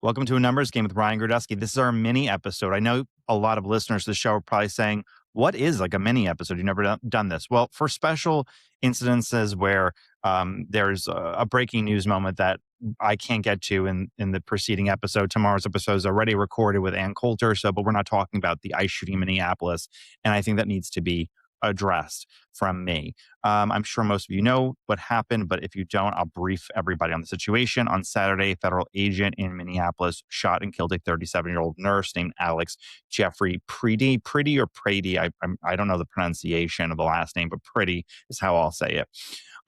Welcome to A Numbers Game with Ryan Girdusky. This is our mini episode. I know a lot of listeners to the show are probably saying, what is like a mini episode? You've never done this. Well, for special incidences where there's a breaking news moment that I can't get to in the preceding episode, tomorrow's episode is already recorded with Ann Coulter. But we're not talking about the ICE shooting in Minneapolis. And I think that needs to be addressed from me. I'm sure most of you know what happened, but if you don't, I'll brief everybody on the situation. On Saturday, a federal agent in Minneapolis shot and killed a 37-year-old nurse named Alex Jeffrey Pretti. Pretty or Prady? I don't know the pronunciation of the last name, but Pretty is how I'll say it.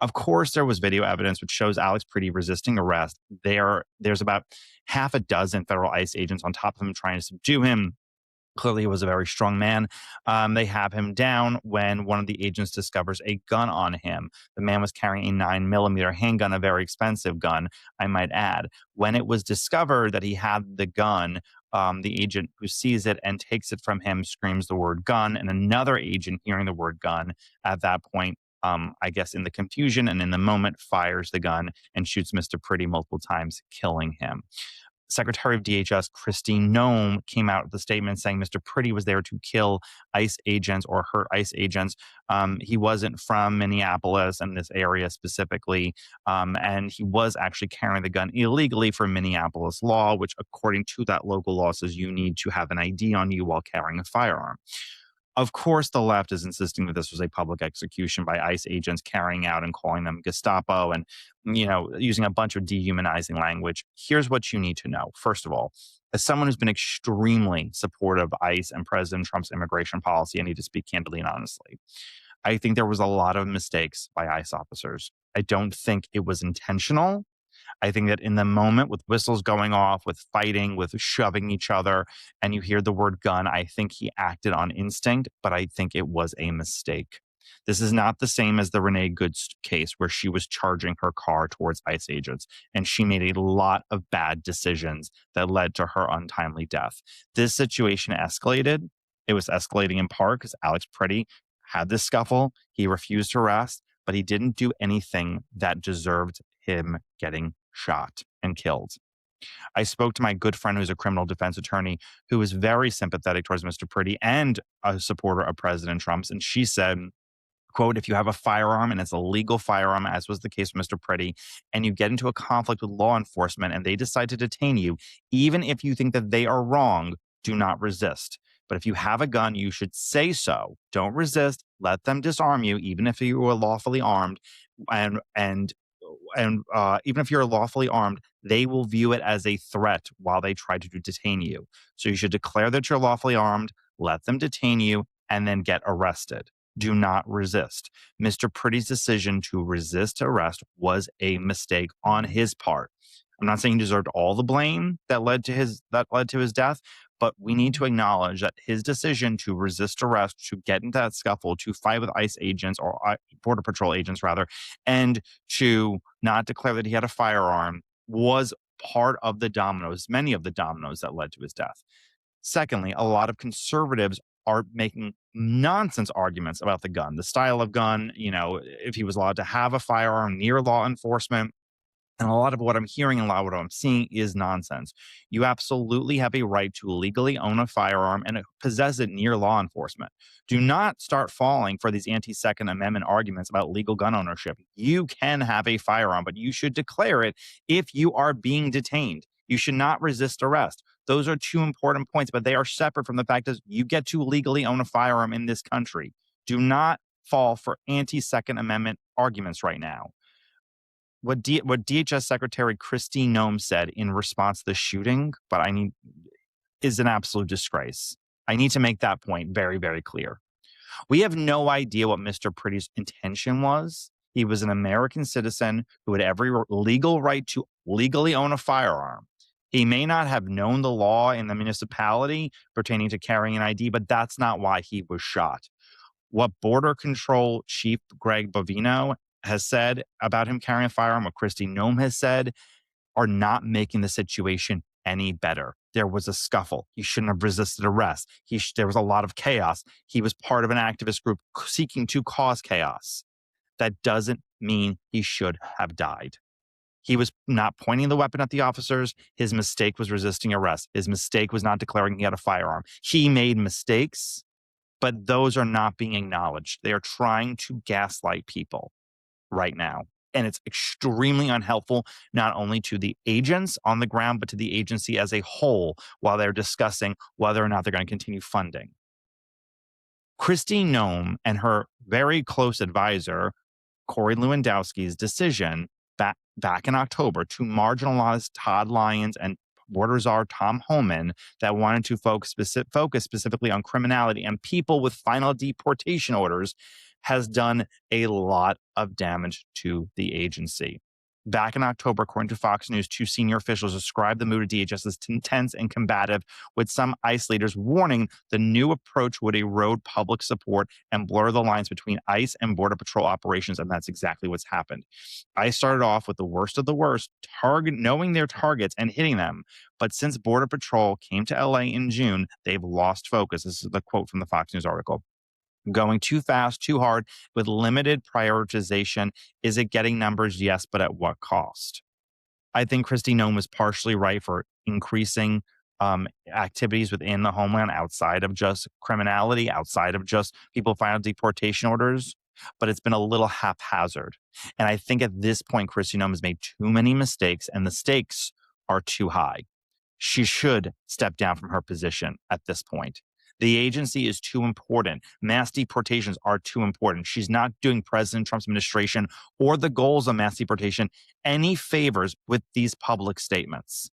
Of course, there was video evidence which shows Alex Pretti resisting arrest. There's about half a dozen federal ICE agents on top of him trying to subdue him. Clearly, he was a very strong man. They have him down when one of the agents discovers a gun on him. The man was carrying a 9mm handgun, a very expensive gun, I might add. When it was discovered that he had the gun, the agent who sees it and takes it from him screams the word gun, and another agent hearing the word gun at that point, I guess in the confusion and in the moment, fires the gun and shoots Mr. Pretti multiple times, killing him. Secretary of DHS Kristi Noem came out with a statement saying Mr. Pretti was there to kill ICE agents or hurt ICE agents. He wasn't from Minneapolis and this area specifically, and he was actually carrying the gun illegally for Minneapolis law, which according to that local law says you need to have an ID on you while carrying a firearm. Of course, the left is insisting that this was a public execution by ICE agents carrying out and calling them Gestapo and, using a bunch of dehumanizing language. Here's what you need to know. First of all, as someone who's been extremely supportive of ICE and President Trump's immigration policy, I need to speak candidly and honestly. I think there was a lot of mistakes by ICE officers. I don't think it was intentional. I think that in the moment with whistles going off, with fighting, with shoving each other, and you hear the word gun, I think he acted on instinct, but I think it was a mistake. This is not the same as the Renee Goods case where she was charging her car towards ICE agents, and she made a lot of bad decisions that led to her untimely death. This situation escalated. It was escalating in part because Alex Pretti had this scuffle. He refused to arrest, but he didn't do anything that deserved him getting shot and killed. I spoke to my good friend who's a criminal defense attorney who was very sympathetic towards Mr. Pretti and a supporter of President Trump's. And she said, quote, if you have a firearm and it's a legal firearm, as was the case with Mr. Pretti, and you get into a conflict with law enforcement and they decide to detain you, even if you think that they are wrong, do not resist. But if you have a gun, you should say so. Don't resist. Let them disarm you, even if you are lawfully armed. And even if you're lawfully armed, they will view it as a threat while they try to detain you. So you should declare that you're lawfully armed, let them detain you, and then get arrested. Do not resist. Mr. Pretty's decision to resist arrest was a mistake on his part. I'm not saying he deserved all the blame that led to his death, but we need to acknowledge that his decision to resist arrest, to get into that scuffle, to fight with ICE agents or Border Patrol agents rather, and to not declare that he had a firearm was part of the dominoes, many of the dominoes that led to his death. Secondly, a lot of conservatives are making nonsense arguments about the gun, the style of gun, if he was allowed to have a firearm near law enforcement. And a lot of what I'm hearing and a lot of what I'm seeing is nonsense. You absolutely have a right to legally own a firearm and possess it near law enforcement. Do not start falling for these anti-Second Amendment arguments about legal gun ownership. You can have a firearm, but you should declare it if you are being detained. You should not resist arrest. Those are two important points, but they are separate from the fact that you get to legally own a firearm in this country. Do not fall for anti-Second Amendment arguments right now. What DHS Secretary Kristi Noem said in response to the shooting, is an absolute disgrace. I need to make that point very, very clear. We have no idea what Mr. Pretty's intention was. He was an American citizen who had every legal right to legally own a firearm. He may not have known the law in the municipality pertaining to carrying an ID, but that's not why he was shot. What Border Control Chief Greg Bovino has said about him carrying a firearm, what Kristi Noem has said, are not making the situation any better. There was a scuffle. He shouldn't have resisted arrest. There was a lot of chaos. He was part of an activist group seeking to cause chaos. That doesn't mean he should have died. He was not pointing the weapon at the officers. His mistake was resisting arrest. His mistake was not declaring he had a firearm. He made mistakes, but those are not being acknowledged. They are trying to gaslight people right now. And it's extremely unhelpful, not only to the agents on the ground, but to the agency as a whole while they're discussing whether or not they're going to continue funding. Kristi Noem and her very close advisor, Corey Lewandowski's decision back in October to marginalize Todd Lyons and border czar Tom Homan that wanted to focus specifically on criminality and people with final deportation orders has done a lot of damage to the agency. Back in October, according to Fox News, two senior officials described the mood of DHS as intense and combative, with some ICE leaders warning the new approach would erode public support and blur the lines between ICE and Border Patrol operations, and that's exactly what's happened. ICE started off with the worst of the worst, knowing their targets and hitting them. But since Border Patrol came to LA in June, they've lost focus. This is the quote from the Fox News article. Going too fast, too hard, with limited prioritization. Is it getting numbers? Yes, but at what cost? I think Kristi Noem was partially right for increasing activities within the homeland outside of just criminality, outside of just people filing deportation orders, but it's been a little haphazard. And I think at this point, Kristi Noem has made too many mistakes and the stakes are too high. She should step down from her position at this point. The agency is too important. Mass deportations are too important. She's not doing President Trump's administration or the goals of mass deportation any favors with these public statements.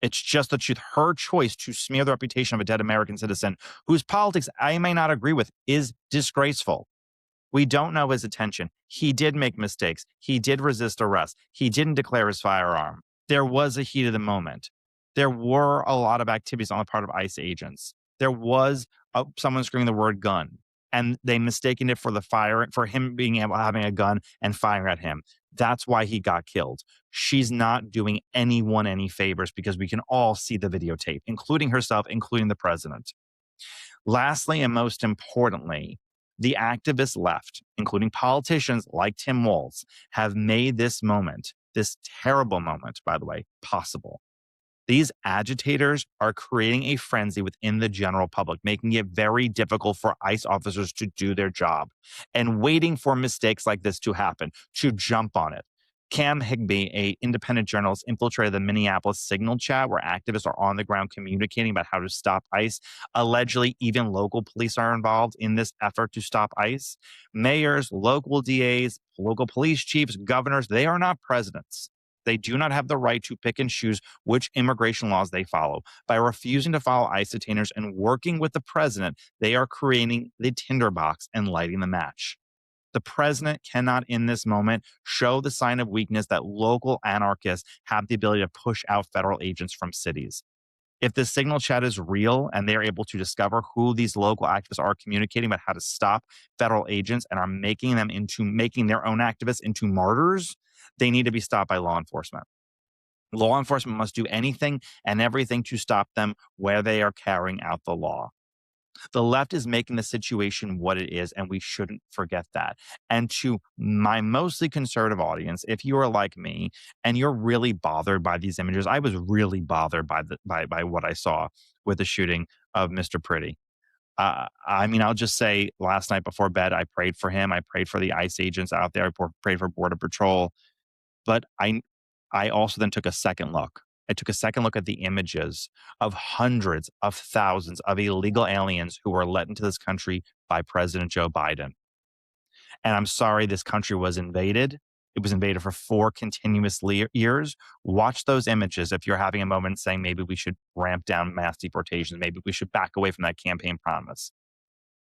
It's just that her choice to smear the reputation of a dead American citizen whose politics I may not agree with is disgraceful. We don't know his intention. He did make mistakes. He did resist arrest. He didn't declare his firearm. There was a heat of the moment. There were a lot of activities on the part of ICE agents. There was someone screaming the word gun, and they mistaken it for for him having a gun and firing at him. That's why he got killed. She's not doing anyone any favors because we can all see the videotape, including herself, including the president. Lastly, and most importantly, the activist left, including politicians like Tim Walz, have made this moment, this terrible moment, by the way, possible. These agitators are creating a frenzy within the general public, making it very difficult for ICE officers to do their job and waiting for mistakes like this to happen, to jump on it. Cam Higbee, an independent journalist, infiltrated the Minneapolis Signal chat where activists are on the ground communicating about how to stop ICE. Allegedly, even local police are involved in this effort to stop ICE. Mayors, local DAs, local police chiefs, governors, they are not presidents. They do not have the right to pick and choose which immigration laws they follow. By refusing to follow ICE detainers and working with the president, they are creating the tinderbox and lighting the match. The president cannot, in this moment, show the sign of weakness that local anarchists have the ability to push out federal agents from cities. If the Signal chat is real and they're able to discover who these local activists are communicating about how to stop federal agents and are making their own activists into martyrs, they need to be stopped by law enforcement. Law enforcement must do anything and everything to stop them where they are carrying out the law. The left is making the situation what it is, and we shouldn't forget that. And to my mostly conservative audience, if you are like me and you're really bothered by these images, I was really bothered by what I saw with the shooting of Mr. Pretti. I'll just say last night before bed, I prayed for him. I prayed for the ICE agents out there. I prayed for Border Patrol. But I also then took a second look. I took a second look at the images of hundreds of thousands of illegal aliens who were let into this country by President Joe Biden. And I'm sorry this country was invaded. It was invaded for 4 continuous years. Watch those images if you're having a moment saying maybe we should ramp down mass deportations. Maybe we should back away from that campaign promise.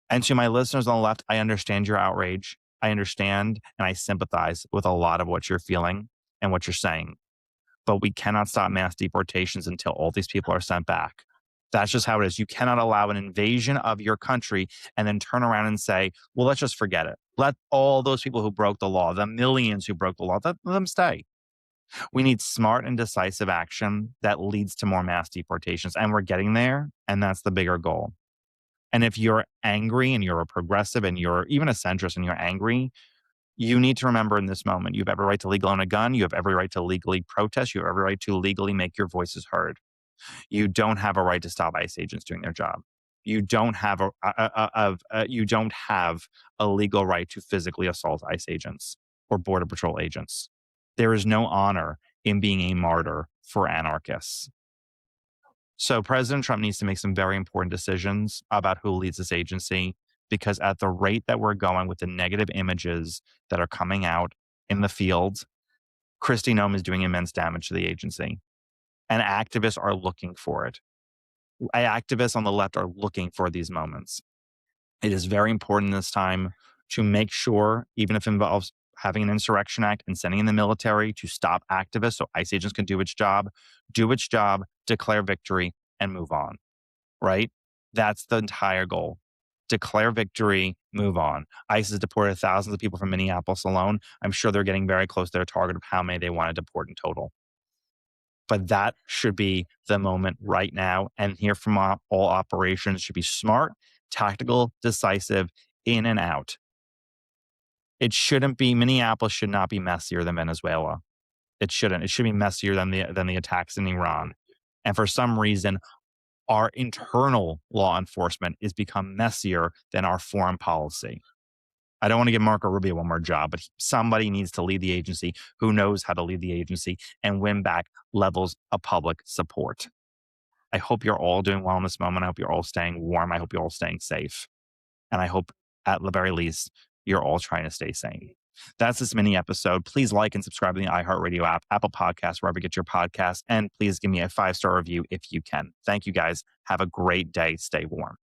And to my listeners on the left, I understand your outrage. I understand and I sympathize with a lot of what you're feeling and what you're saying. But we cannot stop mass deportations until all these people are sent back. That's just how it is. You cannot allow an invasion of your country and then turn around and say, well, let's just forget it. Let all those people who broke the law, the millions who broke the law, let them stay. We need smart and decisive action that leads to more mass deportations. And we're getting there. And that's the bigger goal. And if you're angry and you're a progressive and you're even a centrist and you're angry, You need to remember in this moment, you have every right to legally own a gun. You have every right to legally protest. You have every right to legally make your voices heard. You don't have a right to stop ICE agents doing their job. You don't have you don't have a legal right to physically assault ICE agents or Border Patrol agents. There is no honor in being a martyr for anarchists. So President Trump needs to make some very important decisions about who leads this agency, because at the rate that we're going with the negative images that are coming out in the field, Kristi Noem is doing immense damage to the agency. And activists are looking for it. Activists on the left are looking for these moments. It is very important this time to make sure, even if it involves having an insurrection act and sending in the military to stop activists so ICE agents can do its job, declare victory, and move on, right? That's the entire goal. Declare victory, move on. ICE has deported thousands of people from Minneapolis alone. I'm sure they're getting very close to their target of how many they want to deport in total. But that should be the moment right now. And here from all operations should be smart, tactical, decisive, in and out. It shouldn't be, Minneapolis should not be messier than Venezuela. It shouldn't. It should be messier than the attacks in Iran. And for some reason, our internal law enforcement is become messier than our foreign policy. I don't want to give Marco Rubio one more job, but somebody needs to lead the agency who knows how to lead the agency and win back levels of public support. I hope you're all doing well in this moment. I hope you're all staying warm. I hope you're all staying safe. And I hope at the very least, you're all trying to stay sane. That's this mini episode. Please like and subscribe to the iHeartRadio app, Apple Podcasts, wherever you get your podcasts. And please give me a 5-star review if you can. Thank you guys. Have a great day. Stay warm.